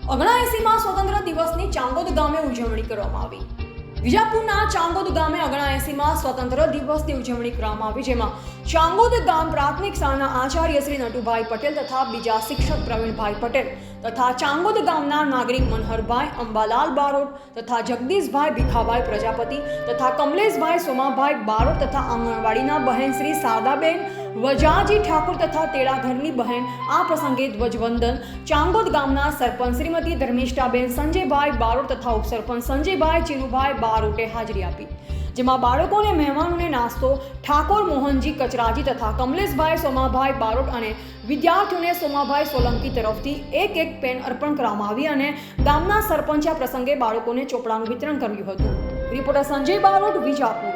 79માં સ્વતંત્ર દિવસની ચાંગોદ ગામે ઉજવણી કરવામાં આવી। વિજાપુરના ચાંગોદ ગામે 79માં સ્વતંત્ર દિવસની ઉજવણી કરવામાં આવી, જેમાં ચાંગોદ ગામ પ્રાથમિક શાળાના આચાર્ય શ્રી નટુભાઈ પટેલ તથા બીજા શિક્ષક પ્રવીણભાઈ પટેલ તથા ચાંગોદ ગામના નાગરિક મનહરભાઈ અંબાલાલ બારોટ તથા જગદીશભાઈ ભીખાભાઈ પ્રજાપતિ તથા કમલેશભાઈ સોમાભાઈ બારોટ તથા આંગણવાડીના બહેન શ્રી શારદાબેન વજાજી ઠાકોર તથા તેડાઘરની બહેન આ પ્રસંગે ધ્વજવંદન ચાંગોદ ગામના સરપંચ શ્રીમતી ધર્મિષ્ઠાબેન સંજયભાઈ બારોટ તથા ઉપસરપંચ સંજયભાઈ ચીરુભાઈ બારોટે હાજરી આપી, જેમાં બાળકોને મહેમાનોને નાસ્તો ઠાકોર મોહનજી કચરાજી તથા કમલેશભાઈ સોમાભાઈ બારોટ અને વિદ્યાર્થીઓને સોમાભાઈ સોલંકી તરફથી એક પેન અર્પણ કરવામાં આવી અને ગામના સરપંચે આ પ્રસંગે બાળકોને ચોપડાનું વિતરણ કર્યું હતું। રિપોર્ટર સંજય બારોટ, વિજાપુર।